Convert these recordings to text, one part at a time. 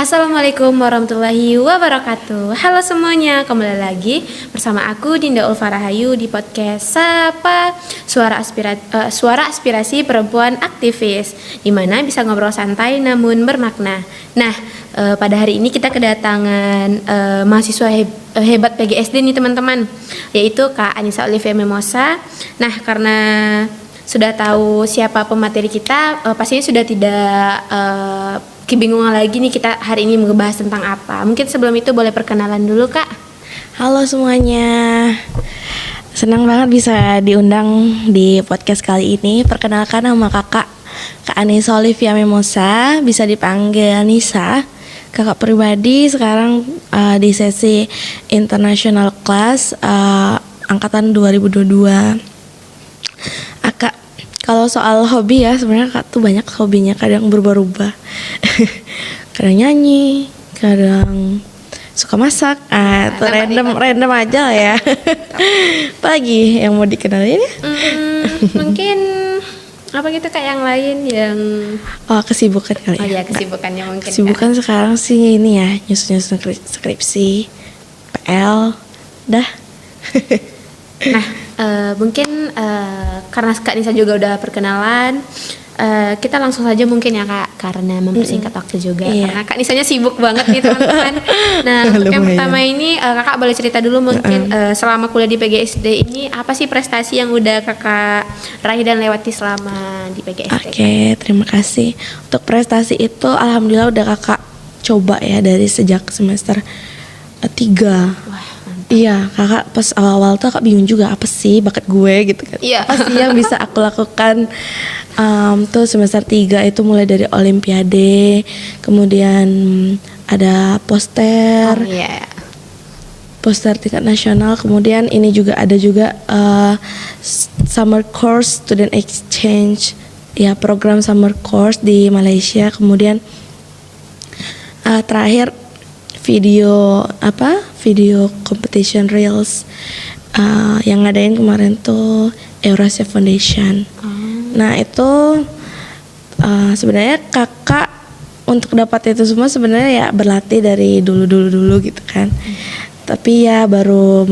Assalamualaikum warahmatullahi wabarakatuh. Halo semuanya, kembali lagi bersama aku Dinda Ulfa Rahayu di podcast Sapa Suara Aspirasi Perempuan Aktivis, di mana bisa ngobrol santai namun bermakna. Nah, pada hari ini kita kedatangan mahasiswa hebat PGSD nih teman-teman, yaitu Kak Anissa Olivia Memosa. Nah, karena sudah tahu siapa pemateri kita, pastinya sudah tidak kebingungan lagi nih kita hari ini membahas tentang apa. Mungkin sebelum itu boleh perkenalan dulu Kak. Halo semuanya, senang banget bisa diundang di podcast kali ini. Perkenalkan nama Kak Anissa Olivia Memosa, bisa dipanggil Nisa. Kakak pribadi sekarang di sesi International Class angkatan 2022. Kak, kalau soal hobi ya, sebenarnya Kak tuh banyak hobinya, kadang berubah-ubah. Kadang nyanyi, kadang suka masak. Itu random aja lah ya. Apa lagi yang mau dikenalin ya? Mungkin apa gitu Kak yang lain yang kesibukan kali. Oh ya, kesibukannya mungkin. Kesibukan Kak sekarang sih ini ya, nyusun skripsi, PL, dah. Nah, mungkin karena Kak Nisa juga udah perkenalan, kita langsung saja mungkin ya Kak, karena mempersingkat waktu juga. Iya. Karena Kak Nisanya sibuk banget nih teman-teman. Nah, untuk yang pertama ini Kakak boleh cerita dulu mungkin selama kuliah di PGSD ini apa sih prestasi yang udah Kakak raih dan lewati selama di PGSD? Oke, terima kasih. Untuk prestasi itu alhamdulillah udah Kakak coba ya dari sejak semester 3. Wah, Iya, Kakak pas awal-awal tuh Kakak bingung juga apa sih bakat gue gitu kan. Iya. Apa sih yang bisa aku lakukan. Tuh semester 3 itu mulai dari olimpiade, kemudian ada poster tingkat nasional, kemudian ini juga ada juga summer course student exchange, ya program summer course di Malaysia, kemudian terakhir video competition reels yang ngadain kemarin tuh Eurasia Foundation. Nah itu sebenarnya Kakak untuk dapat itu semua sebenarnya ya berlatih dari dulu gitu kan. Tapi ya baru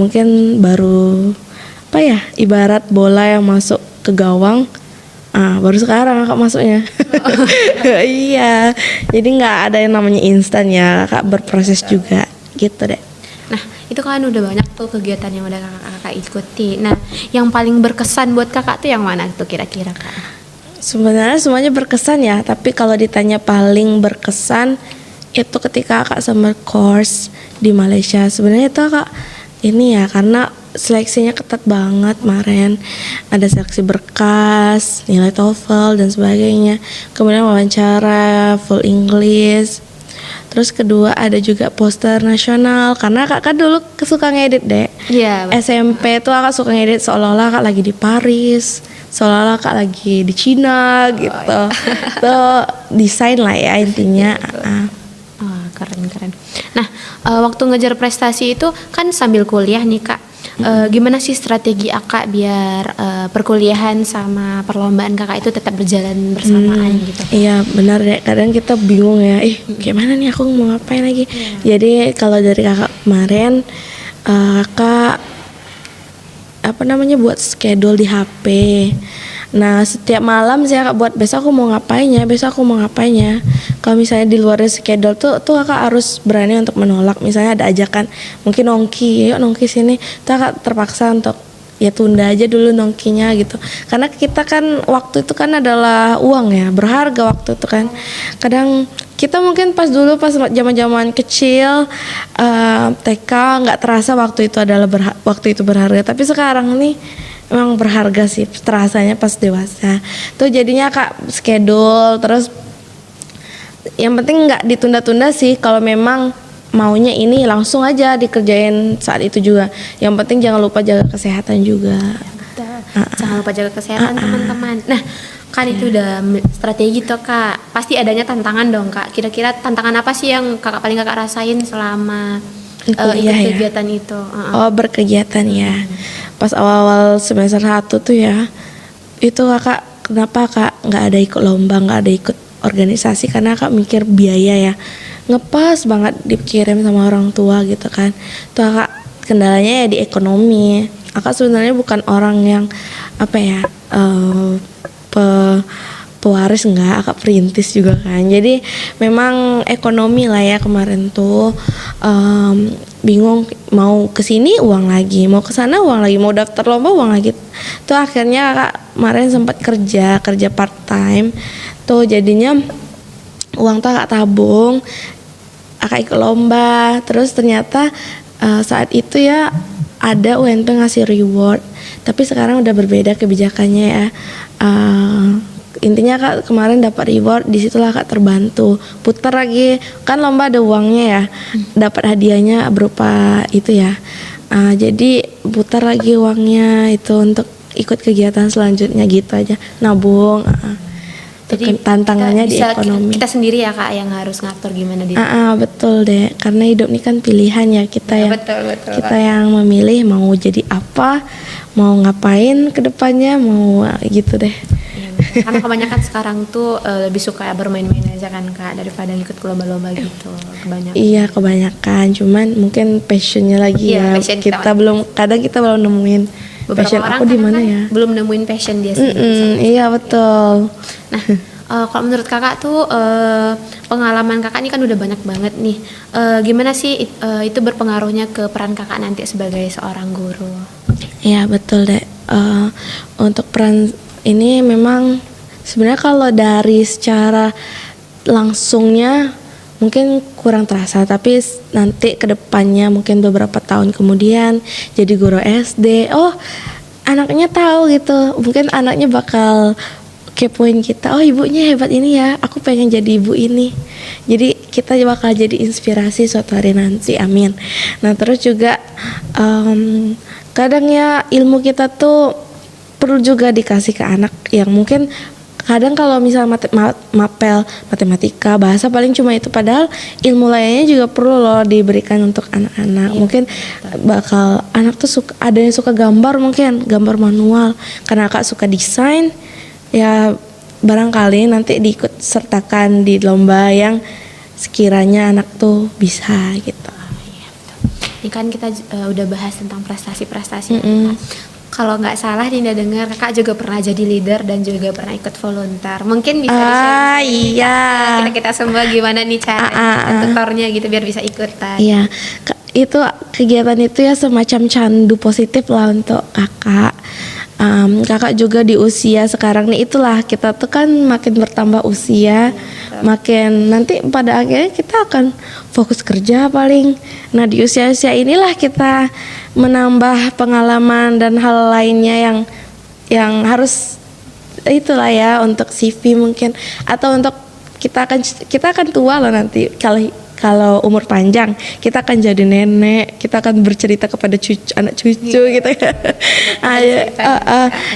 apa ya, ibarat bola yang masuk ke gawang. Baru sekarang Kakak masuknya. Iya, jadi nggak ada yang namanya instan ya, Kakak berproses juga gitu deh. Nah, itu kan udah banyak tuh kegiatan yang udah kakak ikuti. Nah, yang paling berkesan buat kakak tuh yang mana tuh kira-kira Kak? Sebenarnya semuanya berkesan ya, tapi kalau ditanya paling berkesan itu ketika Kakak summer course di Malaysia. Sebenarnya itu Kak ini ya, karena seleksinya ketat banget kemarin. Ada seleksi berkas, nilai TOEFL dan sebagainya. Kemudian wawancara full English. Terus kedua ada juga poster nasional, karena Kakak dulu suka ngedit deh. Iya. SMP tuh Kakak suka ngedit seolah-olah Kakak lagi di Paris, seolah-olah Kakak lagi di Cina gitu. Tuh desain lah ya intinya. Keren. Nah, waktu ngejar prestasi itu kan sambil kuliah nih Kak. Gimana sih strategi Kakak biar perkuliahan sama perlombaan Kakak itu tetap berjalan bersamaan gitu? Iya benar deh, kadang kita bingung ya, gimana nih aku mau ngapain lagi. Jadi kalau dari Kakak kemarin, Kakak buat schedule di HP. Nah setiap malam saya Kak buat besok aku mau ngapain ya. Kalau misalnya di luar schedule tuh Kakak harus berani untuk menolak. Misalnya ada ajakan mungkin nongki, yuk nongki sini, tuh Kakak terpaksa untuk ya tunda aja dulu nongkinya gitu. Karena kita kan waktu itu kan adalah uang ya, berharga waktu itu kan. Kadang kita mungkin pas zaman-zaman kecil TK nggak terasa waktu itu adalah waktu itu berharga, tapi sekarang nih emang berharga sih, terasanya pas dewasa. Tuh jadinya Kak schedule, terus yang penting nggak ditunda-tunda sih. Kalau memang maunya ini langsung aja dikerjain saat itu juga. Yang penting jangan lupa jaga kesehatan juga. Jangan lupa jaga kesehatan teman-teman. Nah, kan itu udah strategi tuh Kak. Pasti adanya tantangan dong Kak. Kira-kira tantangan apa sih yang paling kakak rasain selama ikut kegiatan itu? Berkegiatan ya. Pas awal-awal semester 1 tuh ya, itu Kakak kenapa Kak nggak ada ikut lomba, nggak ada ikut organisasi, karena Kak mikir biaya ya. ngepas banget dikirim sama orang tua gitu kan. Tuh kakak kendalanya ya di ekonomi. Kakak sebenarnya bukan orang yang apa ya pewaris, enggak, kakak perintis juga kan. Jadi memang ekonomi lah ya kemarin tuh bingung, mau kesini uang lagi, mau kesana uang lagi, mau daftar lomba uang lagi. Tuh akhirnya kakak kemarin sempat kerja part time. Tuh jadinya uang tuh kakak tabung, kakak ikut lomba. Terus ternyata saat itu ya ada UNP ngasih reward, tapi sekarang udah berbeda kebijakannya ya. Intinya kak kemarin dapat reward, disitulah kak terbantu, putar lagi kan lomba ada uangnya ya, dapat hadiahnya berupa itu ya. Jadi putar lagi uangnya itu untuk ikut kegiatan selanjutnya gitu aja, nabung. Jadi tantangannya di ekonomi. Kita sendiri ya kak yang harus ngatur gimana di. Betul deh, karena hidup ini kan pilihan ya, kita yang betul, kita yang memilih mau jadi apa, mau ngapain ke depannya, mau gitu deh. Karena kebanyakan sekarang tuh lebih suka bermain-main aja kan kak daripada ikut ke lomba-lomba gitu kebanyakan. Iya kebanyakan, cuman mungkin passionnya lagi ya. Passion kita belum nemuin beberapa passion orang aku di mana kan ya. Belum nemuin passion dia sendiri. Iya betul. Nah kalau menurut kakak tuh pengalaman kakak ini kan udah banyak banget nih. Gimana sih itu berpengaruhnya ke peran kakak nanti sebagai seorang guru? Iya betul deh. Untuk peran ini memang sebenarnya kalau dari secara langsungnya mungkin kurang terasa, tapi nanti kedepannya mungkin beberapa tahun kemudian jadi guru SD, anaknya tahu gitu, mungkin anaknya bakal kepoin kita, ibunya hebat ini ya, aku pengen jadi ibu ini. Jadi kita bakal jadi inspirasi suatu hari nanti, amin. Nah terus juga kadang ya ilmu kita tuh perlu juga dikasih ke anak yang mungkin kadang kalau misalnya mapel matematika bahasa paling cuma itu, padahal ilmu lainnya juga perlu loh diberikan untuk anak-anak. Mungkin bakal anak tuh ada yang suka gambar, mungkin gambar manual, karena kak suka desain ya, barangkali nanti diikut sertakan di lomba yang sekiranya anak tuh bisa gitu. Ini kan kita udah bahas tentang prestasi-prestasi. Kalau nggak salah Dinda dengar kakak juga pernah jadi leader dan juga pernah ikut volunteer. Mungkin bisa di-share iya. kita semua gimana nih cara tutornya gitu biar bisa ikutan. Iya, itu kegiatan itu ya semacam candu positif lah untuk kakak. Kakak juga di usia sekarang nih, itulah kita tuh kan makin bertambah usia, makin nanti pada akhirnya kita akan fokus kerja paling. Nah di usia-usia inilah kita menambah pengalaman dan hal lainnya yang harus itulah ya, untuk CV mungkin, atau untuk kita akan tua loh nanti, kalau umur panjang kita akan jadi nenek, kita akan bercerita kepada anak cucu gitu kan.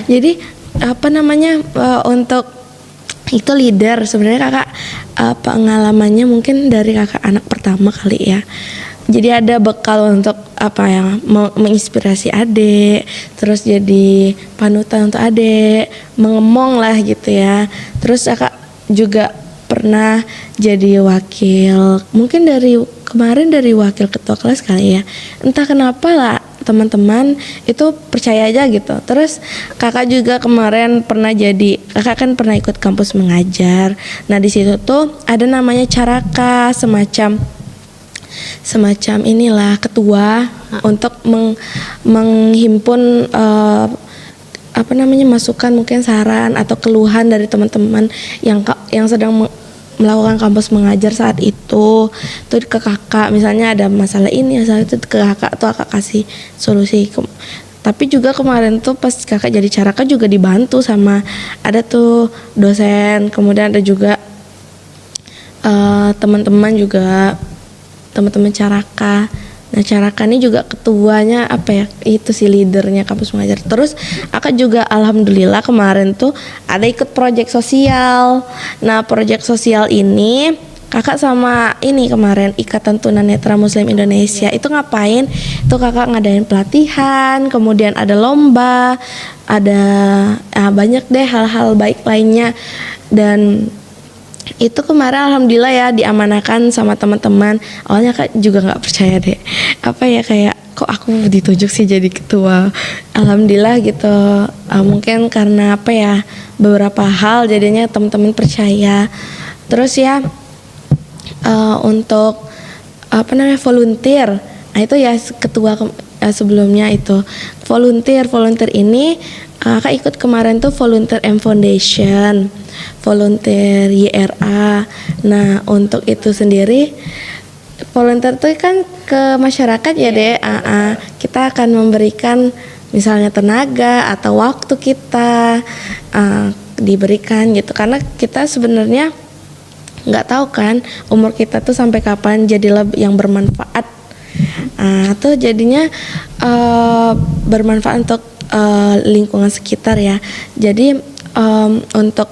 Jadi untuk itu leader sebenarnya kakak pengalamannya mungkin dari kakak anak pertama kali ya. Jadi ada bekal untuk menginspirasi adik, terus jadi panutan untuk adik, mengemong lah gitu ya. Terus kakak juga pernah jadi wakil, mungkin kemarin dari wakil ketua kelas kali ya, entah kenapa lah teman-teman itu percaya aja gitu. Terus kakak juga kemarin kakak kan pernah ikut kampus mengajar. Nah di situ tuh ada namanya caraka, semacam inilah ketua untuk menghimpun masukan, mungkin saran atau keluhan dari teman-teman yang sedang melakukan kampus mengajar saat itu tuh ke kakak, misalnya ada masalah ini masalah itu, ke kakak tuh kakak kasih solusi. Tapi juga kemarin tuh pas kakak jadi caraka juga dibantu sama ada tuh dosen, kemudian ada juga teman-teman caraka. Nah caraka ini juga ketuanya itu si leadernya kampus mengajar. Terus aku juga alhamdulillah kemarin tuh ada ikut proyek sosial. Nah proyek sosial ini kakak sama ini kemarin Ikatan Tunanetra Muslim Indonesia itu ngapain? Itu kakak ngadain pelatihan, kemudian ada lomba, ada banyak deh hal-hal baik lainnya. Dan Itu kemarin alhamdulillah ya diamanahkan sama teman-teman. Awalnya Kak juga nggak percaya deh. Apa ya, kayak kok aku ditunjuk sih jadi ketua. Alhamdulillah gitu. Mungkin karena apa ya, beberapa hal jadinya teman-teman percaya. Terus ya untuk apa namanya, volunteer. Nah itu ya ketua sebelumnya itu volunteer ini Kak ikut kemarin tuh volunteer M Foundation, volunteer YRA. Nah untuk itu sendiri volunteer tuh kan ke masyarakat ya deh. Kita akan memberikan misalnya tenaga atau waktu kita diberikan gitu, karena kita sebenarnya nggak tahu kan umur kita tuh sampai kapan jadi yang bermanfaat. Tuh jadinya bermanfaat untuk lingkungan sekitar ya. Jadi untuk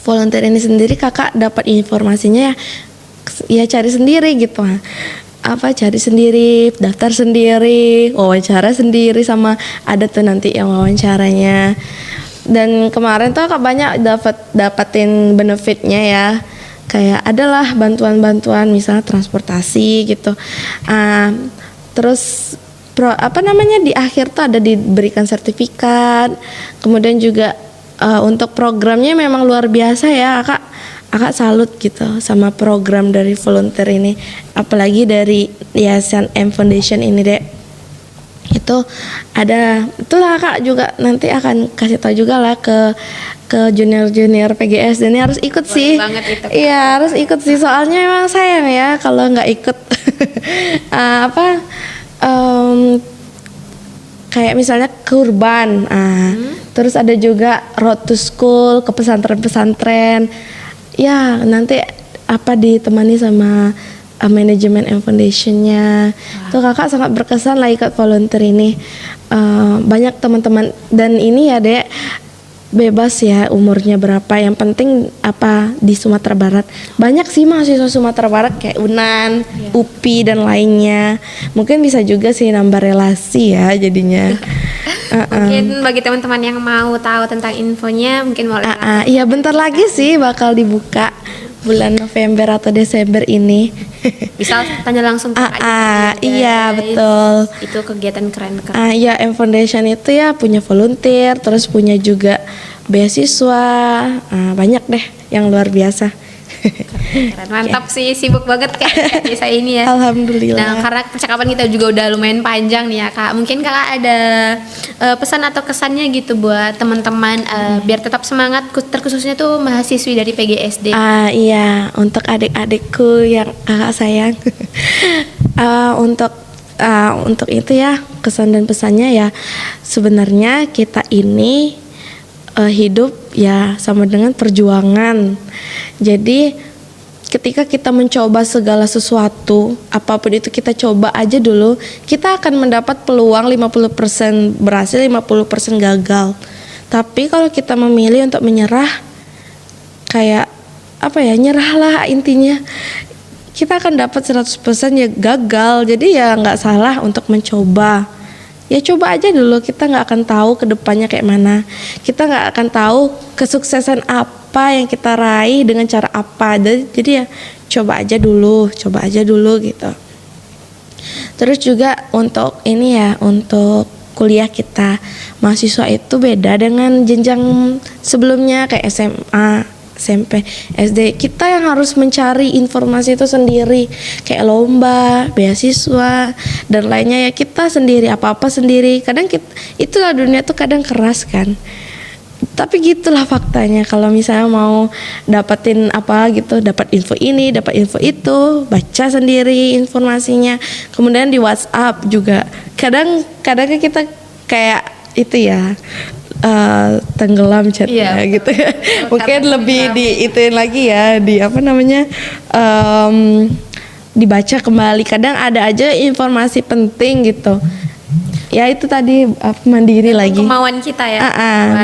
volunteer ini sendiri kakak dapat informasinya ya cari sendiri gitu. Cari sendiri, daftar sendiri, wawancara sendiri, sama ada tuh nanti yang wawancaranya. Dan kemarin tuh kakak banyak dapatin benefitnya ya. Kayak adalah bantuan-bantuan misalnya transportasi gitu. Terus di akhir tuh ada diberikan sertifikat. Kemudian juga untuk programnya memang luar biasa ya, Kakak salut gitu sama program dari volunteer ini, apalagi dari Yayasan M Foundation ini deh. Itu ada, itulah Kak juga nanti akan kasih tahu juga lah ke junior PGS, dan ini harus ikut. Boleh sih. Banget itu. Iya harus ikut sih, soalnya memang sayang ya kalau nggak ikut. Kayak misalnya kurban, terus ada juga road to school ke pesantren-pesantren. Ya nanti ditemani sama manajemen M Foundation-nya. Tuh kakak sangat berkesan lah ikut volunteer ini. Banyak teman-teman, dan ini ya dek, bebas ya umurnya berapa, yang penting di Sumatera Barat. Banyak sih mahasiswa Sumatera Barat kayak UNAN, UPI dan lainnya. Mungkin bisa juga sih nambah relasi ya jadinya. Mungkin bagi teman-teman yang mau tahu tentang infonya mungkin boleh. Iya bentar lagi sih bakal dibuka bulan November atau Desember ini. Bisa tanya langsung ke iya betul. Itu kegiatan keren kan. Iya, M Foundation itu ya punya volunteer, terus punya juga beasiswa, banyak deh yang luar biasa. Keren, mantap sih, sibuk banget kayak Nisa ini ya. Alhamdulillah. Nah, karena percakapan kita juga udah lumayan panjang nih ya Kak. Mungkin Kakak ada pesan atau kesannya gitu buat teman-teman biar tetap semangat, terkhususnya tuh mahasiswi dari PGSD. Iya, untuk adik-adikku yang kakak sayang. Untuk itu ya, kesan dan pesannya ya, sebenarnya kita ini hidup ya sama dengan perjuangan. Jadi ketika kita mencoba segala sesuatu, apapun itu kita coba aja dulu, kita akan mendapat peluang 50% berhasil, 50% gagal. Tapi kalau kita memilih untuk menyerah, kayak nyerahlah intinya. Kita akan dapat 100% ya gagal. Jadi ya nggak salah untuk mencoba. Ya coba aja dulu, kita nggak akan tahu kedepannya kayak mana. Kita nggak akan tahu kesuksesan apa yang kita raih dengan cara apa. Jadi ya coba aja dulu gitu. Terus juga untuk ini ya, untuk kuliah kita, mahasiswa itu beda dengan jenjang sebelumnya kayak SMA, SMP, SD. Kita yang harus mencari informasi itu sendiri, kayak lomba, beasiswa dan lainnya ya, kita sendiri, apa-apa sendiri. Kadang itulah dunia tuh kadang keras kan. Tapi gitulah faktanya, kalau misalnya mau dapetin dapat info ini, dapat info itu, baca sendiri informasinya. Kemudian di WhatsApp juga kadang kita kayak itu ya, tenggelam chatnya gitu ya. Mungkin lebih diituin lagi ya, dibaca kembali. Kadang ada aja informasi penting gitu. Ya itu tadi mandiri lagi. Kemauan kita ya.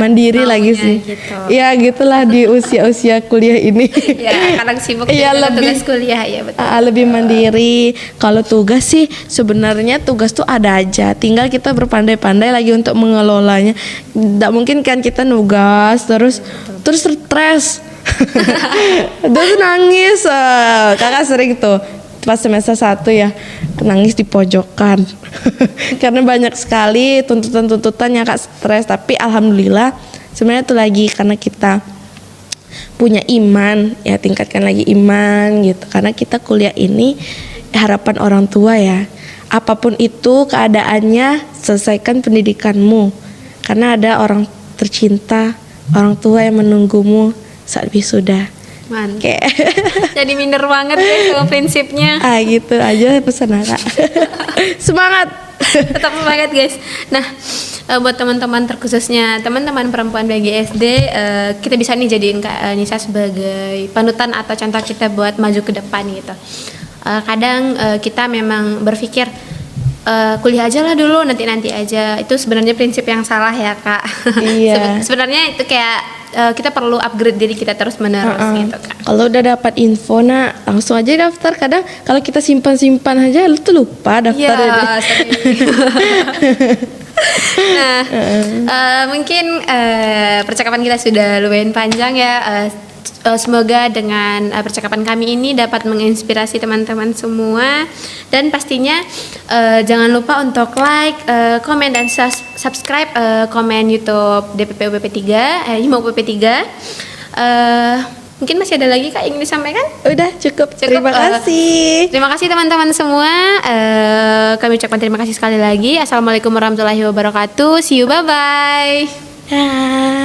Mandiri lagi sih. Gitu. Ya gitulah di usia kuliah ini. Ya kadang sibuk dengan tugas kuliah ya betul. Lebih mandiri. Kalau tugas sih sebenarnya tugas tuh ada aja. Tinggal kita berpandai-pandai lagi untuk mengelolanya. Tidak mungkin kan kita nugas terus stres. Gue tuh nangis, kakak sering tuh pas semester 1 ya nangis di pojokan karena banyak sekali tuntutan yang kak stres. Tapi alhamdulillah sebenarnya tuh lagi karena kita punya iman ya, tingkatkan lagi iman gitu, karena kita kuliah ini harapan orang tua ya, apapun itu keadaannya selesaikan pendidikanmu karena ada orang tercinta, orang tua yang menunggumu saat wisuda. Mantap. Kayak Jadi minder banget guys sama prinsipnya. gitu aja pesan kakak. Semangat. Tetap semangat guys. Nah, buat teman-teman terkhususnya teman-teman perempuan BGSD, kita bisa nih jadiin Kak Nisa sebagai panutan atau contoh kita buat maju ke depan gitu. Kadang kita memang berpikir kuliah aja lah dulu, nanti aja. Itu sebenarnya prinsip yang salah ya Kak. Iya. Sebenarnya itu kayak kita perlu upgrade diri kita terus menerus gitu Kak. Kalau udah dapat info langsung aja daftar. Kadang kalau kita simpan aja lu tuh lupa daftar. Iya, nah, mungkin percakapan kita sudah lumayan panjang ya. Semoga dengan percakapan kami ini dapat menginspirasi teman-teman semua, dan pastinya jangan lupa untuk like, komen dan subscribe komen YouTube DPP UPP 3, Hima UPP 3. Mungkin masih ada lagi Kak ingin disampaikan? Udah cukup. Terima kasih. Terima kasih teman-teman semua. Kami ucapkan terima kasih sekali lagi. Assalamualaikum warahmatullahi wabarakatuh. See you, bye bye. Dah.